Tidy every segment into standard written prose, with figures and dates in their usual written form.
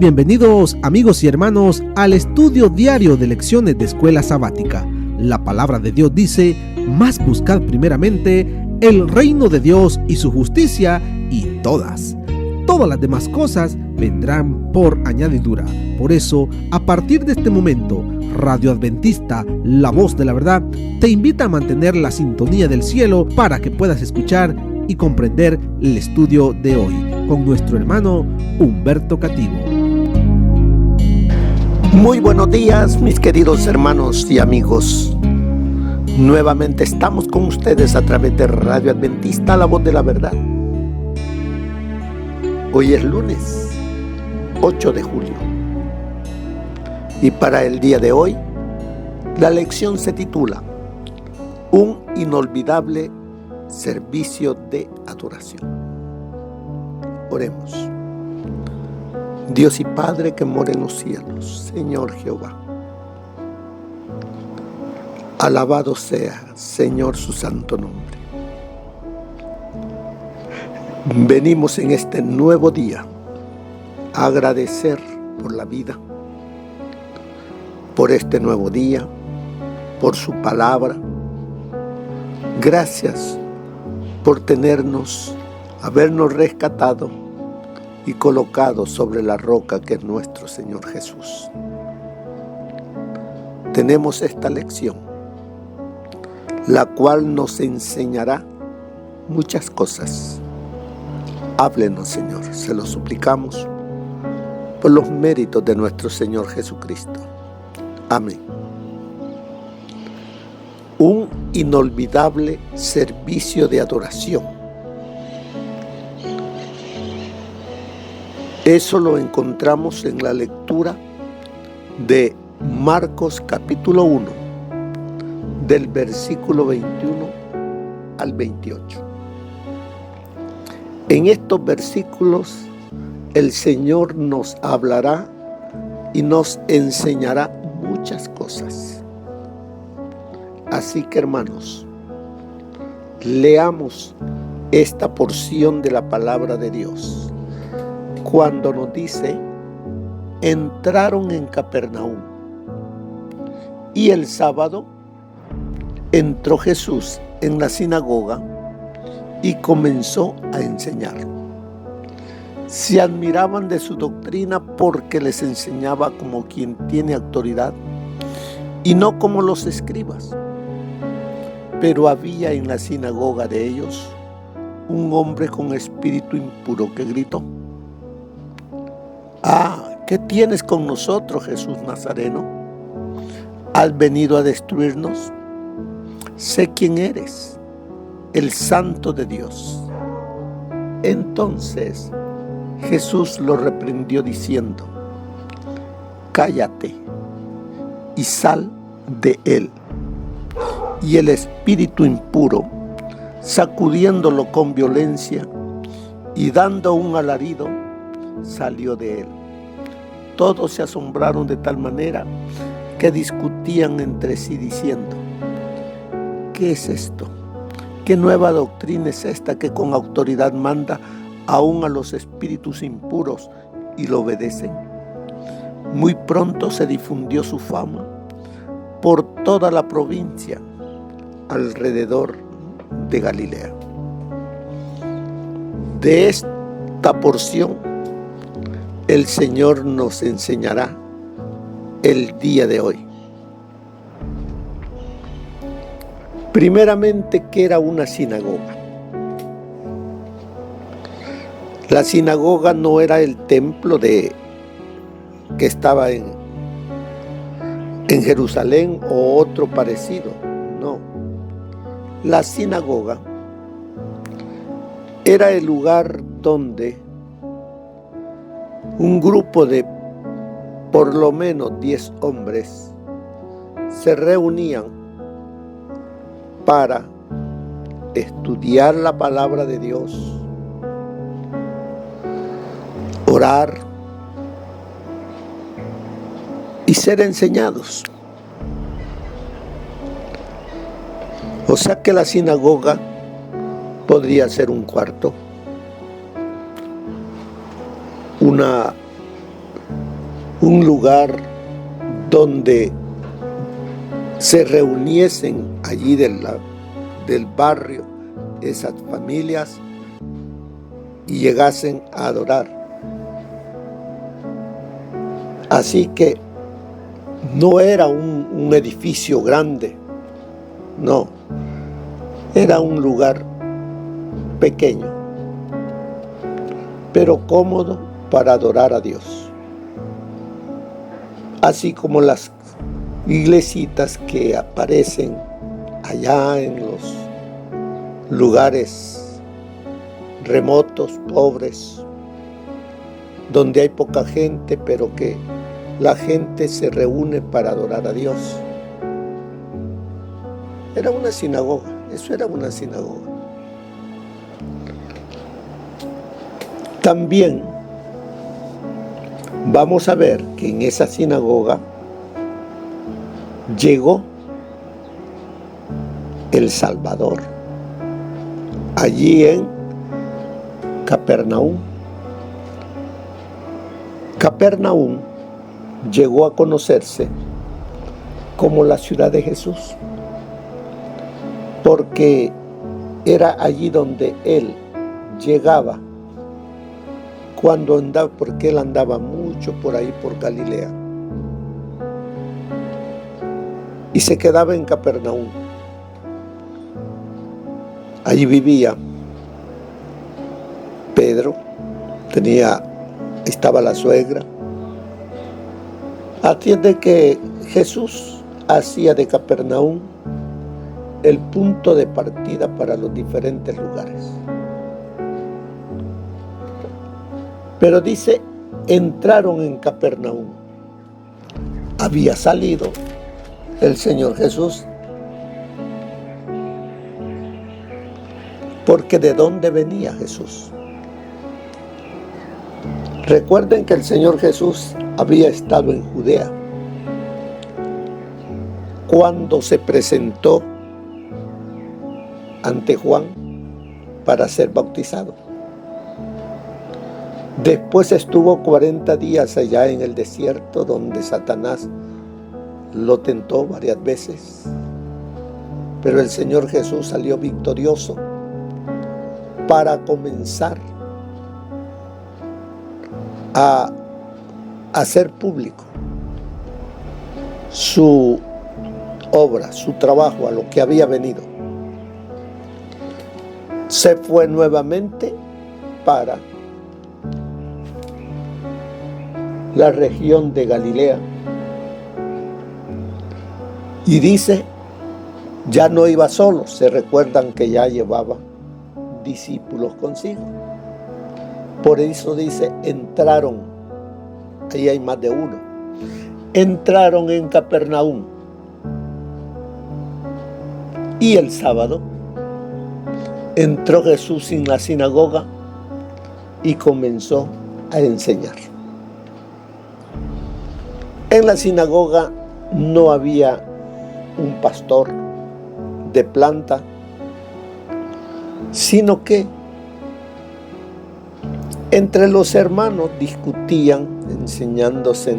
Bienvenidos amigos y hermanos al estudio diario de lecciones de Escuela Sabática. La palabra de Dios dice: mas buscad primeramente el reino de Dios y su justicia, y todas las demás cosas vendrán por añadidura. Por eso, a partir de este momento, Radio Adventista, la voz de la verdad, te invita a mantener la sintonía del cielo para que puedas escuchar y comprender el estudio de hoy con nuestro hermano Humberto Cativo. Muy buenos días, mis queridos hermanos y amigos. Nuevamente estamos con ustedes a través de Radio Adventista, la voz de la verdad. Hoy es lunes 8 de julio y para el día de hoy la lección se titula Un inolvidable servicio de adoración. Oremos. Dios y Padre que mora en los cielos, Señor Jehová, alabado sea, Señor, su santo nombre. Venimos en este nuevo día a agradecer por la vida, por este nuevo día, por su palabra. Gracias por habernos rescatado y colocado sobre la roca que es nuestro Señor Jesús. Tenemos esta lección, la cual nos enseñará muchas cosas. Háblenos, Señor, se lo suplicamos por los méritos de nuestro Señor Jesucristo. Amén. Un inolvidable servicio de adoración. Eso lo encontramos en la lectura de Marcos capítulo 1, del versículo 21 al 28. En estos versículos el Señor nos hablará y nos enseñará muchas cosas. Así que, hermanos, leamos esta porción de la palabra de Dios. Cuando nos dice: entraron en Capernaum, y el sábado entró Jesús en la sinagoga y comenzó a enseñar. Se admiraban de su doctrina porque les enseñaba como quien tiene autoridad y no como los escribas. Pero había en la sinagoga de ellos un hombre con espíritu impuro que gritó: ¿qué tienes con nosotros, Jesús Nazareno? ¿Has venido a destruirnos? Sé quién eres, el Santo de Dios. Entonces Jesús lo reprendió diciendo: cállate y sal de él. Y el espíritu impuro, sacudiéndolo con violencia y dando un alarido, salió de él. Todos se asombraron de tal manera que discutían entre sí diciendo: ¿qué es esto? ¿Qué nueva doctrina es esta que con autoridad manda aún a los espíritus impuros y lo obedecen? Muy pronto se difundió su fama por toda la provincia alrededor de Galilea. De esta porción el Señor nos enseñará el día de hoy. Primeramente, ¿qué era una sinagoga? La sinagoga no era el templo que estaba en Jerusalén o otro parecido, no. La sinagoga era el lugar donde un grupo de por lo menos 10 hombres se reunían para estudiar la palabra de Dios, orar y ser enseñados. O sea que la sinagoga podría ser un cuarto, una un lugar donde se reuniesen allí del barrio esas familias y llegasen a adorar. Así que no era un edificio grande, no, era un lugar pequeño, pero cómodo para adorar a Dios. Así como las iglesitas que aparecen allá en los lugares remotos, pobres, donde hay poca gente, pero que la gente se reúne para adorar a Dios. Era una sinagoga, eso era una sinagoga. También vamos a ver que en esa sinagoga llegó el Salvador, allí en Capernaum. Capernaum llegó a conocerse como la ciudad de Jesús, porque era allí donde él llegaba cuando andaba, porque él andaba mucho por ahí por Galilea y se quedaba en Capernaum. Allí vivía Pedro, estaba la suegra. Atiende que Jesús hacía de Capernaum el punto de partida para los diferentes lugares. Pero dice, entraron en Capernaum. Había salido el Señor Jesús, porque ¿de dónde venía Jesús? Recuerden que el Señor Jesús había estado en Judea cuando se presentó ante Juan para ser bautizado. Después estuvo 40 días allá en el desierto, donde Satanás lo tentó varias veces, pero el Señor Jesús salió victorioso para comenzar a hacer público su obra, su trabajo, a lo que había venido. Se fue nuevamente para la región de Galilea y dice, ya no iba solo, se recuerdan que ya llevaba discípulos consigo. Por eso dice, entraron, ahí hay más de uno, entraron en Capernaum. Y el sábado entró Jesús en la sinagoga y comenzó a enseñar. En la sinagoga no había un pastor de planta, sino que entre los hermanos discutían, enseñándose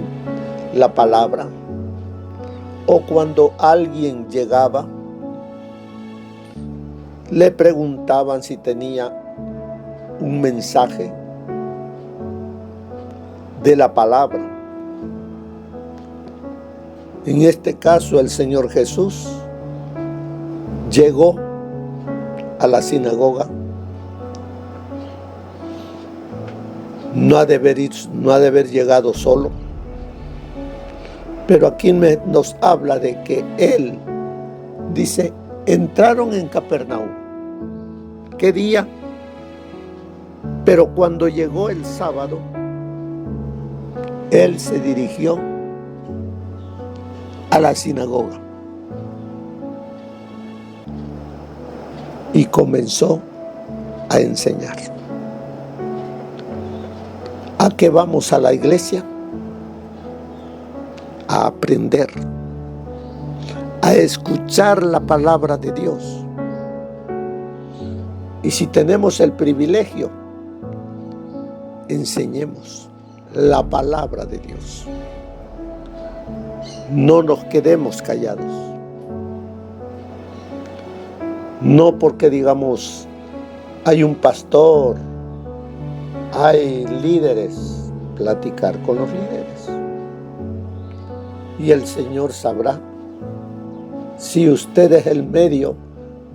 la palabra, o cuando alguien llegaba, le preguntaban si tenía un mensaje de la palabra. En este caso, el Señor Jesús llegó a la sinagoga. No ha de haber llegado solo, pero aquí nos habla de que él dice, entraron en Capernaum. ¿Qué día? Pero cuando llegó el sábado, él se dirigió a la sinagoga y comenzó a enseñar. ¿A qué vamos a la iglesia? A aprender, a escuchar la palabra de Dios. Y si tenemos el privilegio, enseñemos la palabra de Dios. no nos quedemos callados. No porque digamos, hay un pastor, hay líderes, platicar con los líderes. Y el Señor sabrá si usted es el medio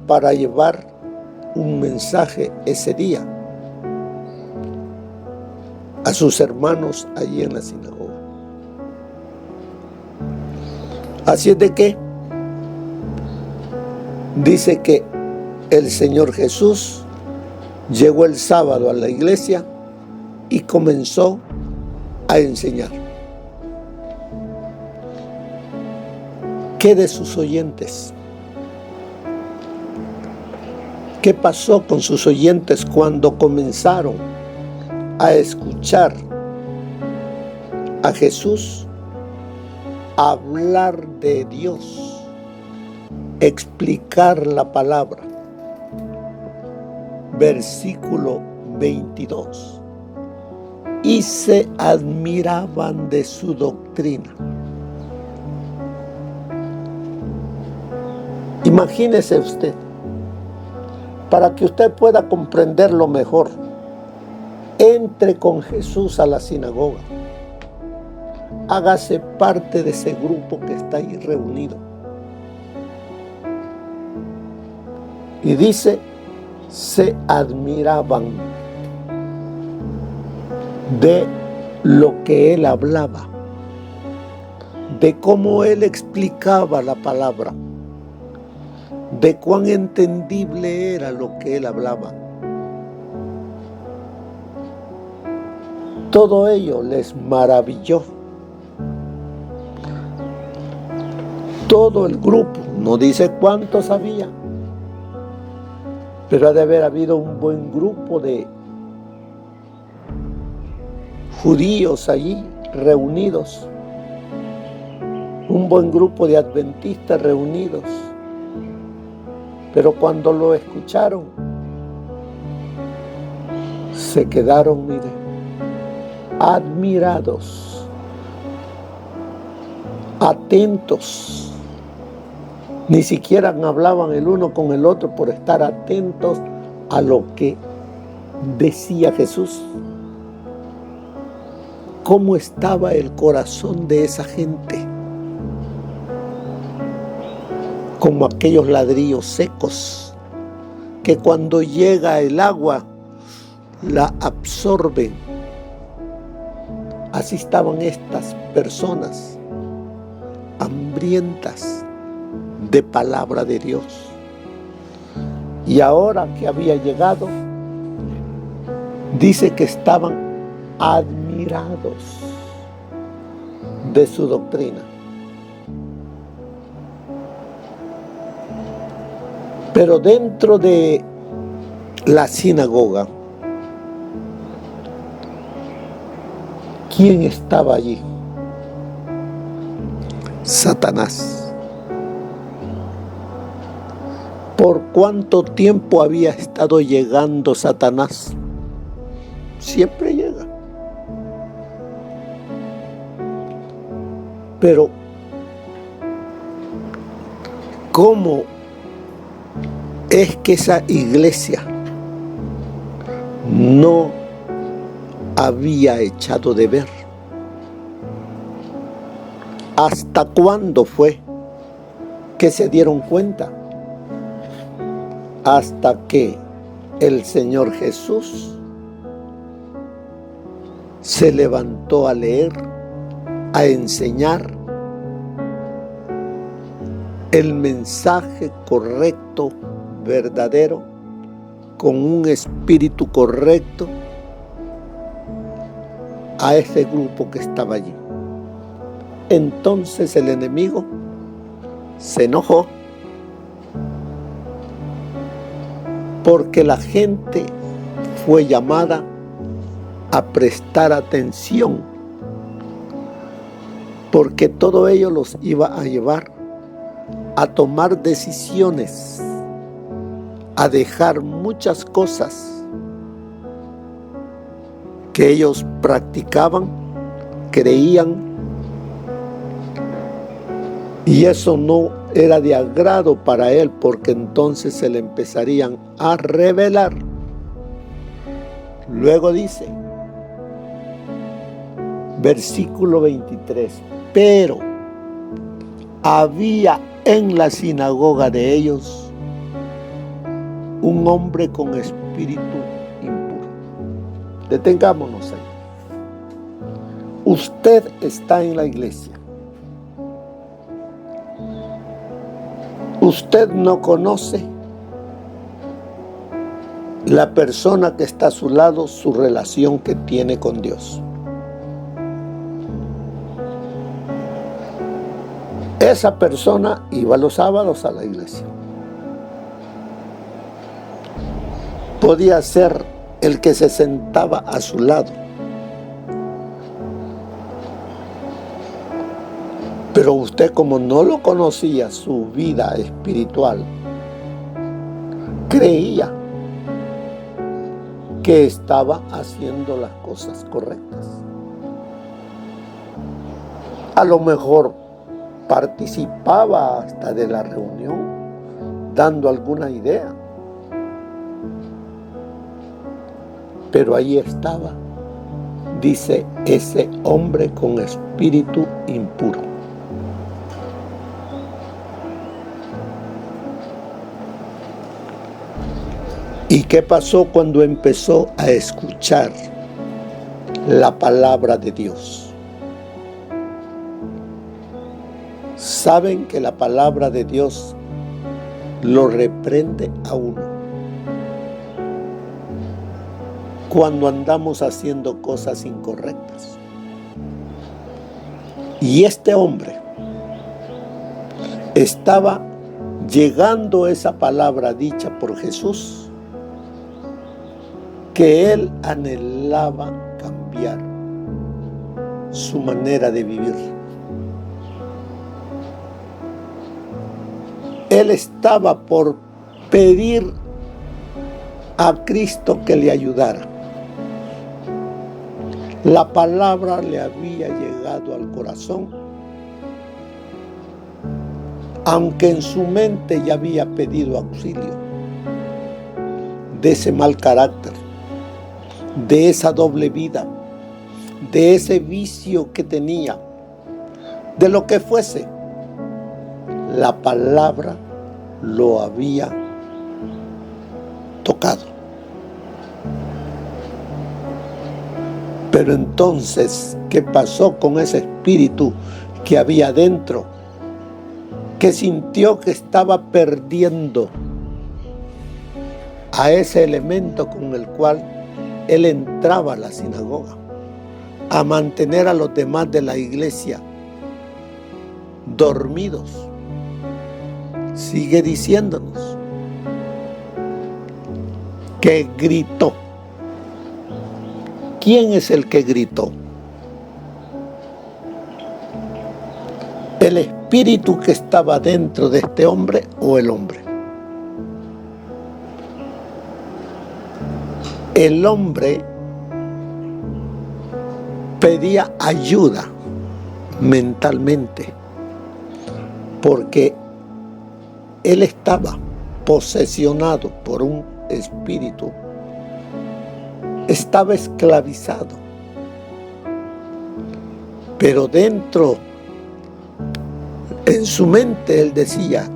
para llevar un mensaje ese día a sus hermanos allí en la sinagoga. Así es de que dice que el Señor Jesús llegó el sábado a la iglesia y comenzó a enseñar. ¿Qué de sus oyentes? ¿Qué pasó con sus oyentes cuando comenzaron a escuchar a Jesús hablar de Dios, explicar la palabra? Versículo 22. Y se admiraban de su doctrina. Imagínese usted, para que usted pueda comprenderlo mejor, entre con Jesús a la sinagoga. Hágase parte de ese grupo que está ahí reunido. Y dice, se admiraban de lo que él hablaba, de cómo él explicaba la palabra, de cuán entendible era lo que él hablaba. Todo ello les maravilló. Todo el grupo, no dice cuántos había, pero ha de haber habido un buen grupo de judíos allí reunidos, un buen grupo de adventistas reunidos. Pero cuando lo escucharon, se quedaron, mire, admirados, atentos. Ni siquiera hablaban el uno con el otro por estar atentos a lo que decía Jesús. ¿Cómo estaba el corazón de esa gente? Como aquellos ladrillos secos que cuando llega el agua la absorben. Así estaban estas personas hambrientas de palabra de Dios. Y ahora que había llegado, dice que estaban admirados de su doctrina. Pero dentro de la sinagoga, ¿quién estaba allí? Satanás. ¿Por cuánto tiempo había estado llegando Satanás? Siempre llega. Pero, ¿cómo es que esa iglesia no había echado de ver? ¿Hasta cuándo fue que se dieron cuenta? Hasta que el Señor Jesús se levantó a leer, a enseñar el mensaje correcto, verdadero, con un espíritu correcto a ese grupo que estaba allí. Entonces el enemigo se enojó porque la gente fue llamada a prestar atención, porque todo ello los iba a llevar a tomar decisiones, a dejar muchas cosas que ellos practicaban, creían Y eso no era de agrado para él, porque entonces se le empezarían a revelar. Luego dice, versículo 23, pero había en la sinagoga de ellos un hombre con espíritu impuro. Detengámonos ahí. Usted está en la iglesia. Usted no conoce la persona que está a su lado, su relación que tiene con Dios. Esa persona iba los sábados a la iglesia. Podía ser el que se sentaba a su lado. Pero usted, como no lo conocía, su vida espiritual, creía que estaba haciendo las cosas correctas. A lo mejor participaba hasta de la reunión, dando alguna idea. Pero ahí estaba, dice, ese hombre con espíritu impuro. ¿Y qué pasó cuando empezó a escuchar la palabra de Dios? Saben que la palabra de Dios lo reprende a uno cuando andamos haciendo cosas incorrectas. Y este hombre estaba llegando esa palabra dicha por Jesús, que él anhelaba cambiar su manera de vivir. Él estaba por pedir a Cristo que le ayudara. La palabra le había llegado al corazón, aunque en su mente ya había pedido auxilio de ese mal carácter, de esa doble vida, de ese vicio que tenía, de lo que fuese. La palabra lo había tocado. Pero entonces, ¿qué pasó con ese espíritu que había dentro? Que sintió que estaba perdiendo a ese elemento con el cual él entraba a la sinagoga, a mantener a los demás de la iglesia dormidos. Sigue diciéndonos que gritó. ¿Quién es el que gritó? ¿El espíritu que estaba dentro de este hombre o el hombre? El hombre pedía ayuda mentalmente, porque él estaba posesionado por un espíritu, estaba esclavizado. Pero dentro, en su mente, él decía: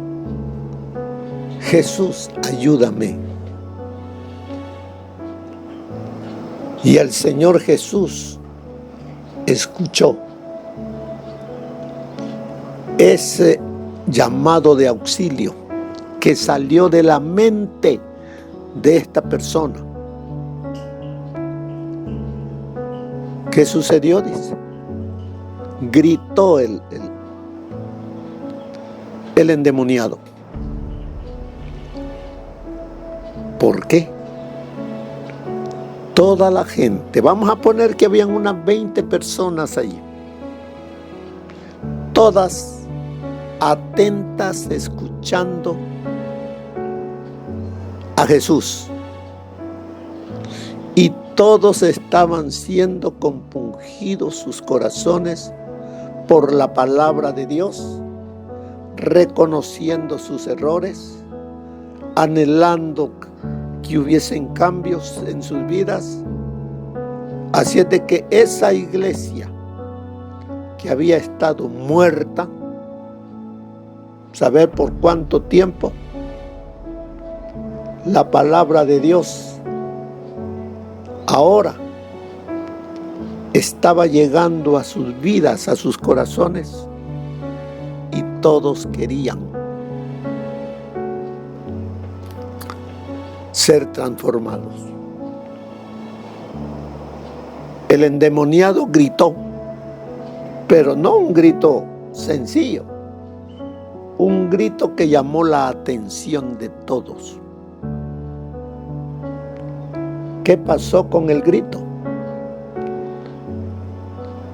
Jesús, ayúdame. Y el Señor Jesús escuchó ese llamado de auxilio que salió de la mente de esta persona. ¿Qué sucedió? Dice, gritó el endemoniado. ¿Por qué? Toda la gente, vamos a poner que habían unas 20 personas allí, todas atentas, escuchando a Jesús, y todos estaban siendo compungidos sus corazones por la palabra de Dios, reconociendo sus errores, anhelando que hubiesen cambios en sus vidas. Así es de que esa iglesia que había estado muerta, saber por cuánto tiempo, la palabra de Dios ahora estaba llegando a sus vidas, a sus corazones, y todos querían ser transformados. El endemoniado gritó, pero no un grito sencillo, un grito que llamó la atención de todos. ¿Qué pasó con el grito?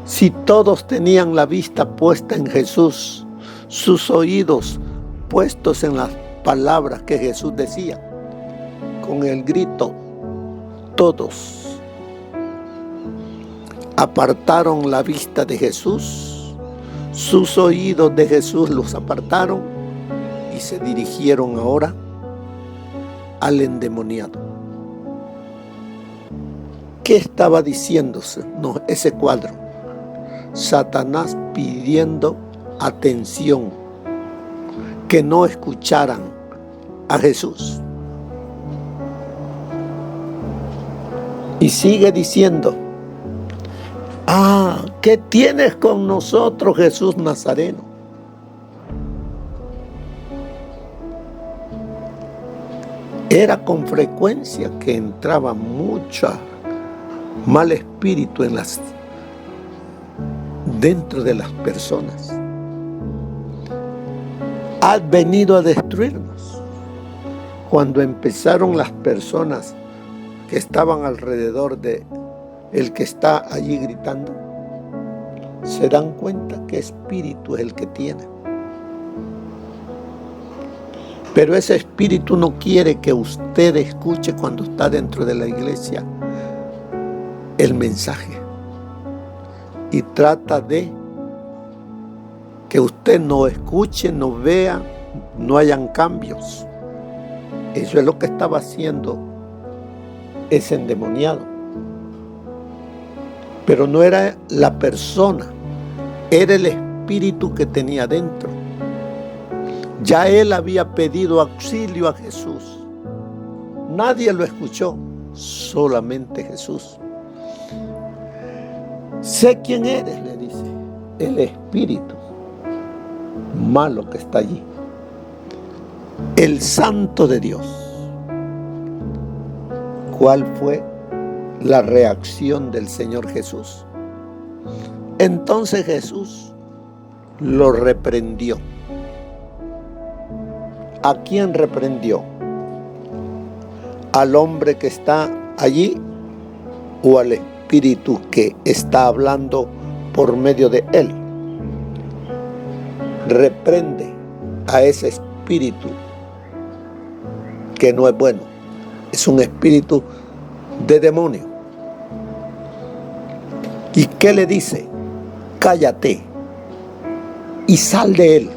Si todos tenían la vista puesta en Jesús, sus oídos puestos en las palabras que Jesús decía, con el grito, todos apartaron la vista de Jesús, sus oídos de Jesús los apartaron y se dirigieron ahora al endemoniado. ¿Qué estaba diciéndose? No, ese cuadro. Satanás pidiendo atención, que no escucharan a Jesús. Y sigue diciendo, ¿qué tienes con nosotros, Jesús Nazareno? Era con frecuencia que entraba mucho mal espíritu dentro de las personas. Has venido a destruirnos. Cuando empezaron las personas que estaban alrededor de el que está allí gritando, se dan cuenta que espíritu es el que tiene. Pero ese espíritu no quiere que usted escuche cuando está dentro de la iglesia el mensaje, y trata de que usted no escuche, no vea, no hayan cambios. Eso es lo que estaba haciendo ese endemoniado. Pero no era la persona, era el espíritu que tenía dentro. Ya él había pedido auxilio a Jesús. Nadie lo escuchó, solamente Jesús. Sé quién eres, le dice, el espíritu malo que está allí, el Santo de Dios. ¿Cuál fue la reacción del Señor Jesús? Entonces Jesús lo reprendió. ¿A quién reprendió? ¿Al hombre que está allí o al espíritu que está hablando por medio de él? Reprende a ese espíritu que no es bueno. Es un espíritu de demonio. ¿Y qué le dice? Cállate y sal de él.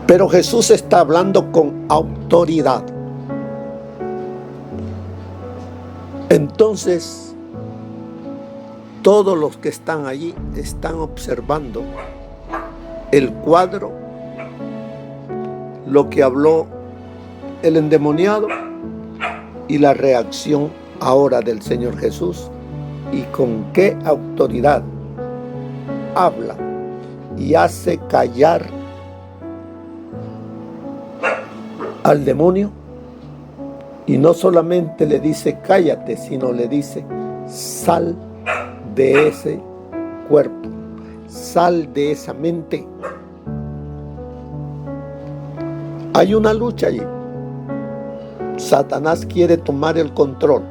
Pero Jesús está hablando con autoridad. Entonces, todos los que están allí están observando el cuadro, lo que habló el endemoniado y la reacción ahora del Señor Jesús, y con qué autoridad habla y hace callar al demonio. Y no solamente le dice cállate, sino le dice sal de ese cuerpo, sal de esa mente. Hay una lucha allí. Satanás quiere tomar el control,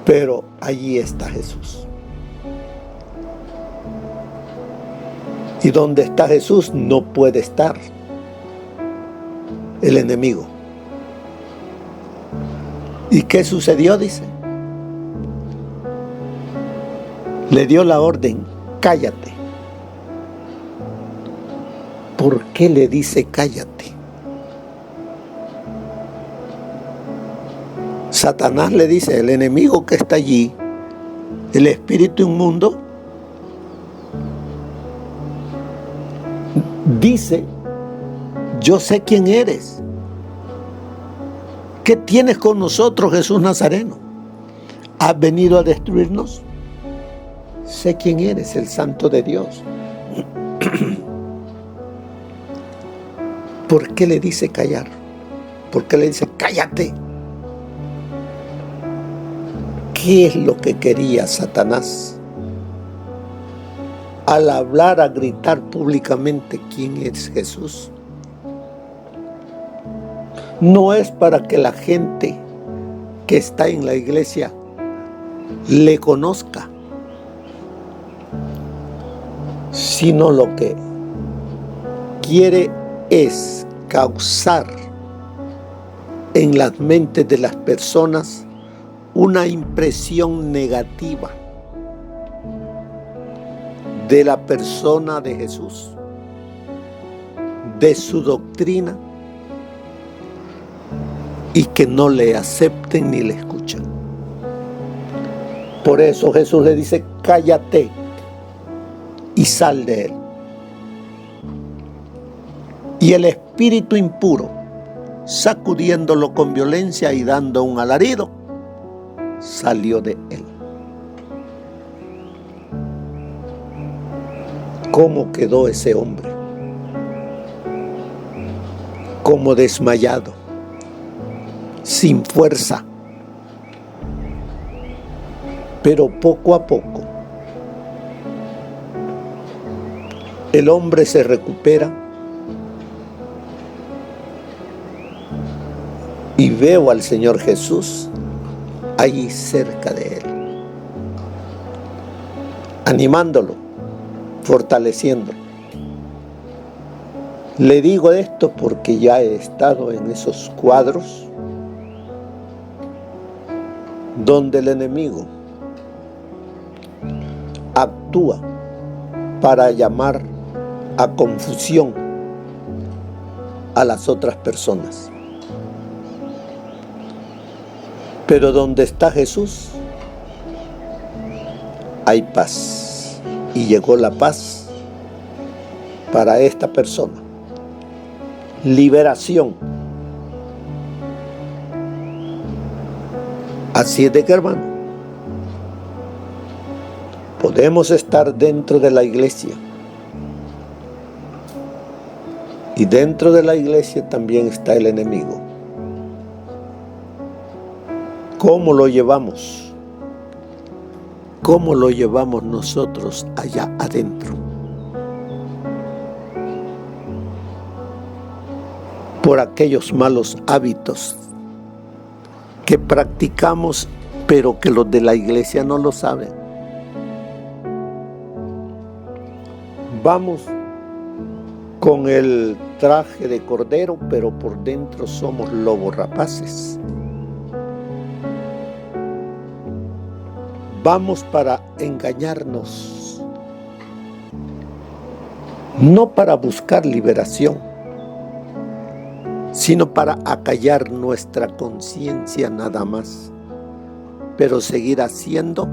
pero allí está Jesús. Y donde está Jesús no puede estar el enemigo. ¿Y qué sucedió? Dice, le dio la orden, cállate. ¿Por qué le dice cállate? Satanás le dice, el enemigo que está allí, el espíritu inmundo, dice, yo sé quién eres. ¿Qué tienes con nosotros, Jesús Nazareno? ¿Has venido a destruirnos? Sé quién eres, el Santo de Dios. ¿Por qué le dice callar? ¿Por qué le dice cállate? ¿Qué es lo que quería Satanás? Al hablar, a gritar públicamente quién es Jesús. No es para que la gente que está en la iglesia le conozca, sino lo que quiere es causar en las mentes de las personas una impresión negativa de la persona de Jesús, de su doctrina, y que no le acepten ni le escuchen. Por eso Jesús le dice, cállate y sal de él. Y el espíritu impuro, sacudiéndolo con violencia y dando un alarido, salió de él. ¿Cómo quedó ese hombre? Como desmayado, sin fuerza. Pero poco a poco, el hombre se recupera y veo al Señor Jesús ahí cerca de él, animándolo, fortaleciéndolo. Le digo esto porque ya he estado en esos cuadros donde el enemigo actúa para llamar a confusión a las otras personas. Pero donde está Jesús, hay paz. Y llegó la paz para esta persona. Liberación. Así es de que, hermano, podemos estar dentro de la iglesia. Y dentro de la iglesia también está el enemigo. ¿Cómo lo llevamos? ¿Cómo lo llevamos nosotros allá adentro? Por aquellos malos hábitos que practicamos, pero que los de la iglesia no lo saben. Vamos con el traje de cordero, pero por dentro somos lobos rapaces. Vamos para engañarnos, no para buscar liberación, sino para acallar nuestra conciencia nada más, pero seguir haciendo,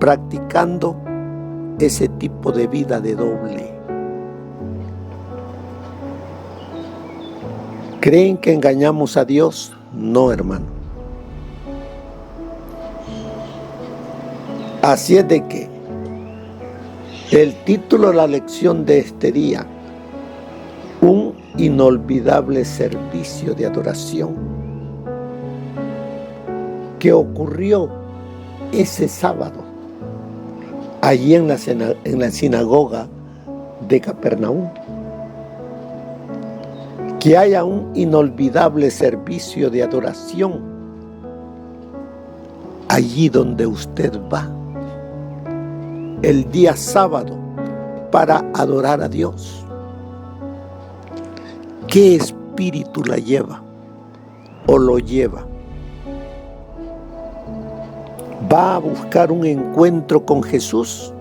practicando ese tipo de vida de doble. ¿Creen que engañamos a Dios? No, hermano. Así es de que el título de la lección de este día, un inolvidable servicio de adoración, que ocurrió ese sábado allí en la sinagoga de Capernaum. Que haya un inolvidable servicio de adoración allí donde usted va el día sábado para adorar a Dios. ¿Qué espíritu la lleva o lo lleva? ¿Va a buscar un encuentro con Jesús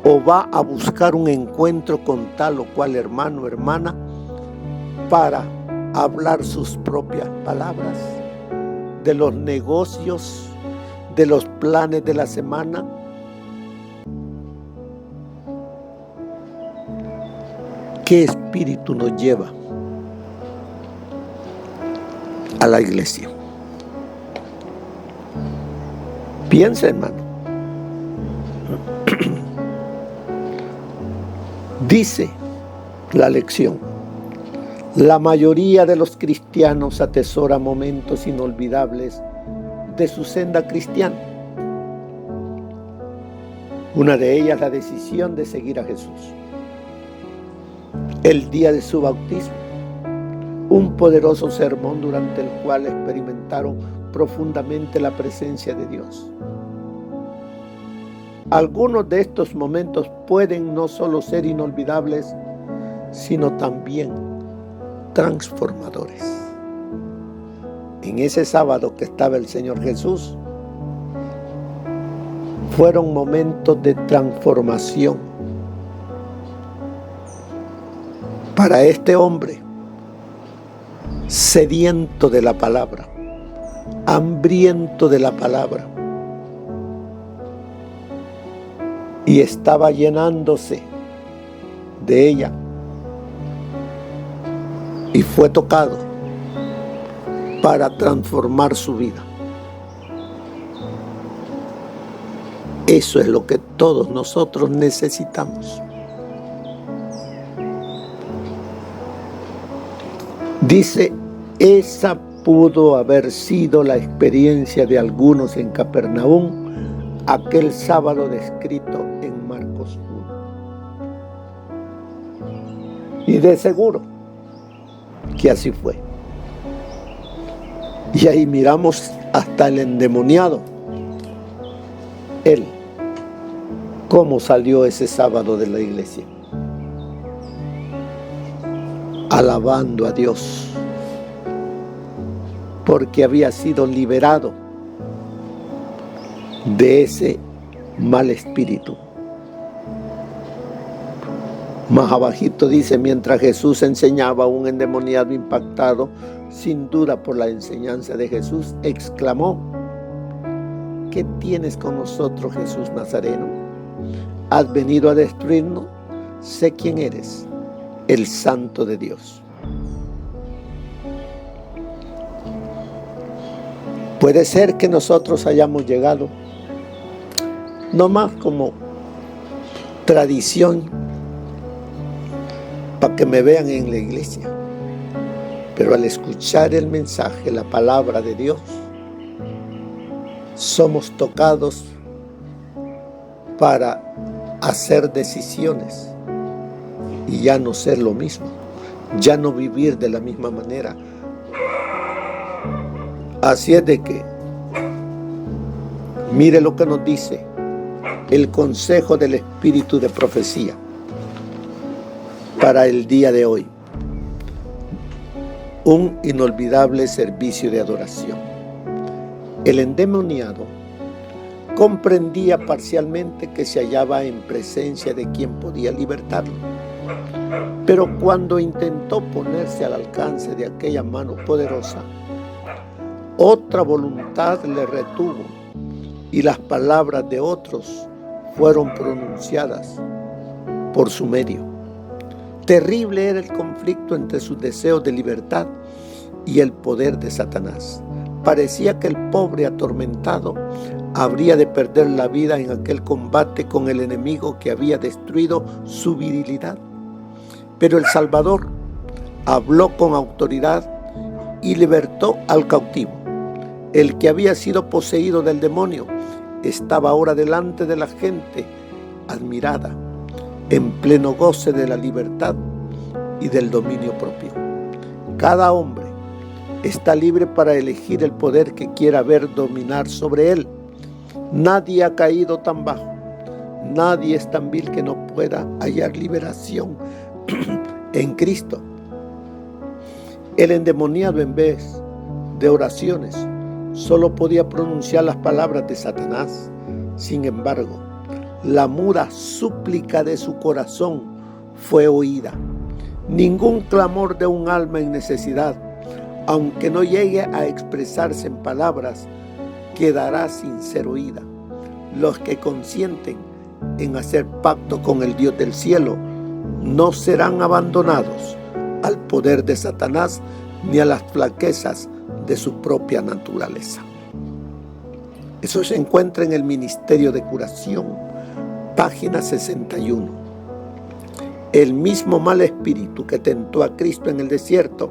o va a buscar un encuentro con tal o cual hermano o hermana para hablar sus propias palabras de los negocios, de los planes de la semana? ¿Qué espíritu nos lleva a la iglesia? Piensa, hermano. Dice la lección: la mayoría de los cristianos atesora momentos inolvidables de su senda cristiana. Una de ellas, la decisión de seguir a Jesús. El día de su bautismo, un poderoso sermón durante el cual experimentaron profundamente la presencia de Dios. Algunos de estos momentos pueden no solo ser inolvidables, sino también transformadores. En ese sábado que estaba el Señor Jesús, fueron momentos de transformación para este hombre sediento de la palabra, hambriento de la palabra, y estaba llenándose de ella, y fue tocado para transformar su vida. Eso es lo que todos nosotros necesitamos. Dice, esa pudo haber sido la experiencia de algunos en Capernaum aquel sábado descrito en Marcos 1. Y de seguro que así fue. Y ahí miramos hasta el endemoniado. Él, cómo salió ese sábado de la iglesia. Alabando a Dios, porque había sido liberado de ese mal espíritu. Más abajito dice, mientras Jesús enseñaba, un endemoniado impactado, sin duda por la enseñanza de Jesús, exclamó: ¿qué tienes con nosotros, Jesús Nazareno? ¿Has venido a destruirnos? Sé quién eres, el Santo de Dios. Puede ser que nosotros hayamos llegado no más como tradición para que me vean en la iglesia, pero al escuchar el mensaje, la palabra de Dios, somos tocados para hacer decisiones y ya no ser lo mismo, ya no vivir de la misma manera. Así es de que, mire lo que nos dice el consejo del Espíritu de profecía para el día de hoy. Un inolvidable servicio de adoración. El endemoniado comprendía parcialmente que se hallaba en presencia de quien podía libertarlo. Pero cuando intentó ponerse al alcance de aquella mano poderosa, otra voluntad le retuvo y las palabras de otros fueron pronunciadas por su medio. Terrible era el conflicto entre sus deseos de libertad y el poder de Satanás. Parecía que el pobre atormentado habría de perder la vida en aquel combate con el enemigo que había destruido su virilidad. Pero el Salvador habló con autoridad y libertó al cautivo. El que había sido poseído del demonio estaba ahora delante de la gente, admirada, en pleno goce de la libertad y del dominio propio. Cada hombre está libre para elegir el poder que quiera ver dominar sobre él. Nadie ha caído tan bajo, nadie es tan vil que no pueda hallar liberación en Cristo. El endemoniado, en vez de oraciones, solo podía pronunciar las palabras de Satanás. Sin embargo, La muda súplica de su corazón fue oída. Ningún clamor de un alma en necesidad, aunque no llegue a expresarse en palabras, quedará sin ser oída. Los que consienten en hacer pacto con el Dios del cielo no serán abandonados al poder de Satanás ni a las flaquezas de su propia naturaleza. Eso se encuentra en el Ministerio de Curación, página 61. El mismo mal espíritu que tentó a Cristo en el desierto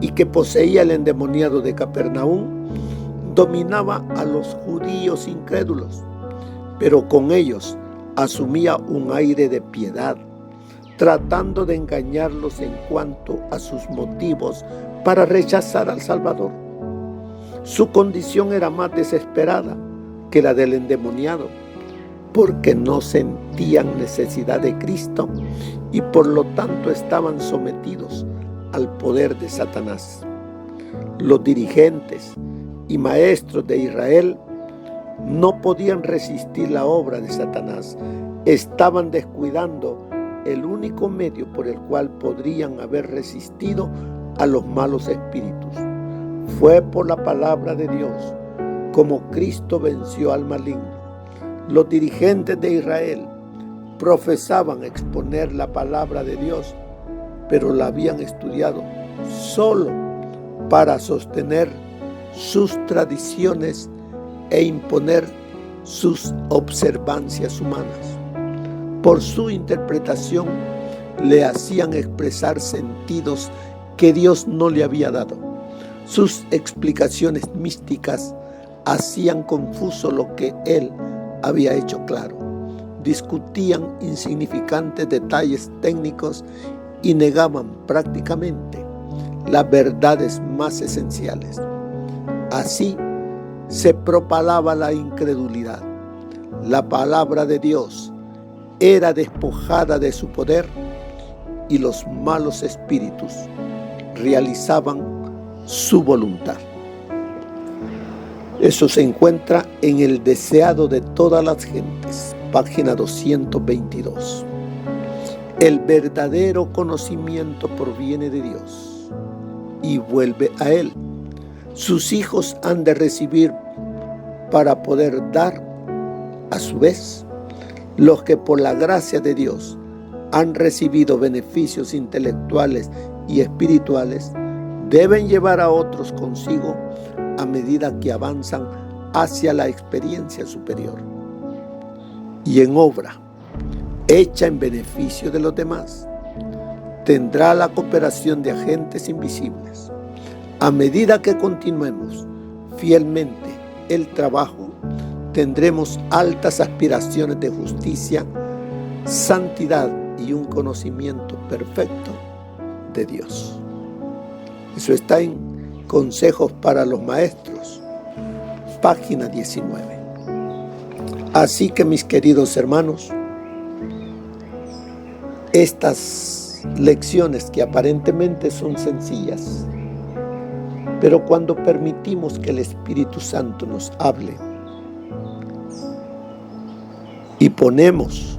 y que poseía el endemoniado de Capernaum dominaba a los judíos incrédulos, pero con ellos asumía un aire de piedad, tratando de engañarlos en cuanto a sus motivos para rechazar al Salvador. Su condición era más desesperada que la del endemoniado, porque no sentían necesidad de Cristo y por lo tanto estaban sometidos al poder de Satanás. Los dirigentes y maestros de Israel no podían resistir la obra de Satanás. Estaban descuidando el único medio por el cual podrían haber resistido a los malos espíritus. Fue por la palabra de Dios como Cristo venció al maligno. Los dirigentes de Israel profesaban exponer la palabra de Dios, pero la habían estudiado solo para sostener sus tradiciones e imponer sus observancias humanas. Por su interpretación le hacían expresar sentidos que Dios no le había dado. Sus explicaciones místicas hacían confuso lo que Él había hecho claro. Discutían insignificantes detalles técnicos y negaban prácticamente las verdades más esenciales. Así se propalaba la incredulidad. La palabra de Dios era despojada de su poder y los malos espíritus realizaban su voluntad. Eso se encuentra en El deseado de todas las gentes, página 222. El verdadero conocimiento proviene de Dios y vuelve a Él. Sus hijos han de recibir para poder dar a su vez. Los que por la gracia de Dios han recibido beneficios intelectuales y espirituales deben llevar a otros consigo a medida que avanzan hacia la experiencia superior. Y en obra hecha en beneficio de los demás, tendrá la cooperación de agentes invisibles. A medida que continuemos fielmente el trabajo, tendremos altas aspiraciones de justicia, santidad y un conocimiento perfecto de Dios. Eso está en Consejos para los Maestros, página 19. Así que, mis queridos hermanos, estas lecciones que aparentemente son sencillas, pero cuando permitimos que el Espíritu Santo nos hable y ponemos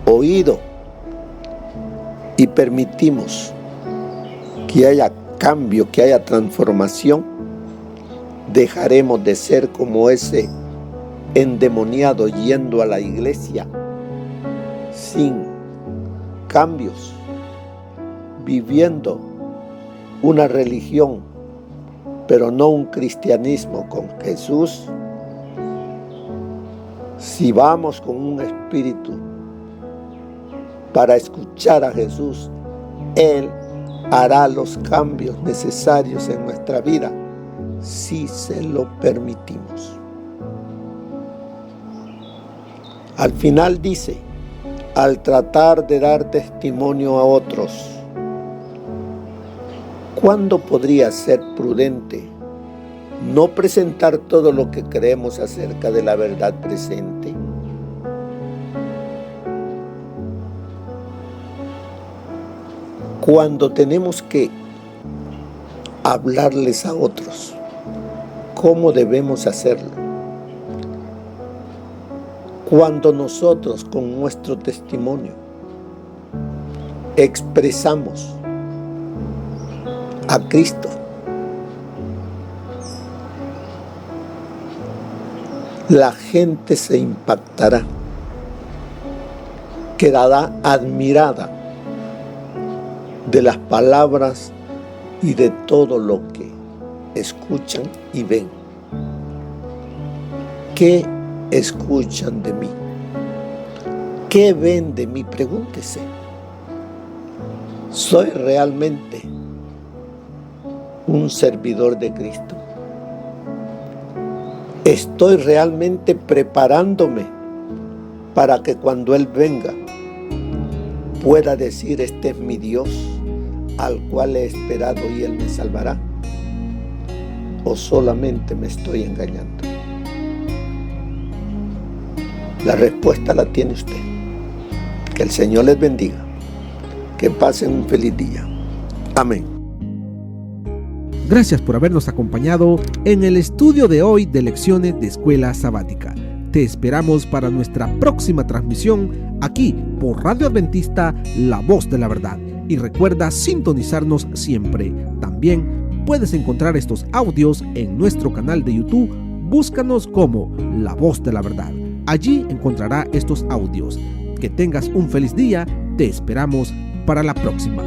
oído y permitimos que haya cambio, que haya transformación, dejaremos de ser como ese endemoniado yendo a la iglesia sin cambios, viviendo una religión, pero no un cristianismo con Jesús. Si vamos con un espíritu para escuchar a Jesús, Él hará los cambios necesarios en nuestra vida si se lo permitimos. Al final dice, al tratar de dar testimonio a otros, ¿cuándo podría ser prudente no presentar todo lo que creemos acerca de la verdad presente? Cuando tenemos que hablarles a otros, ¿cómo debemos hacerlo? Cuando nosotros con nuestro testimonio expresamos a Cristo, la gente se impactará, quedará admirada de las palabras y de todo lo que escuchan y ven. ¿Qué escuchan de mí? ¿Qué ven de mí? Pregúntese. ¿Soy realmente un servidor de Cristo? ¿Estoy realmente preparándome para que cuando Él venga pueda decir: este es mi Dios al cual he esperado y Él me salvará? ¿O solamente me estoy engañando? La respuesta la tiene usted. Que el Señor les bendiga. Que pasen un feliz día. Amén. Gracias por habernos acompañado en el estudio de hoy de Lecciones de Escuela Sabática. Te esperamos para nuestra próxima transmisión aquí por Radio Adventista, La Voz de la Verdad. Y recuerda sintonizarnos siempre. También puedes encontrar estos audios en nuestro canal de YouTube. Búscanos como La Voz de la Verdad. Allí encontrará estos audios. Que tengas un feliz día. Te esperamos para la próxima.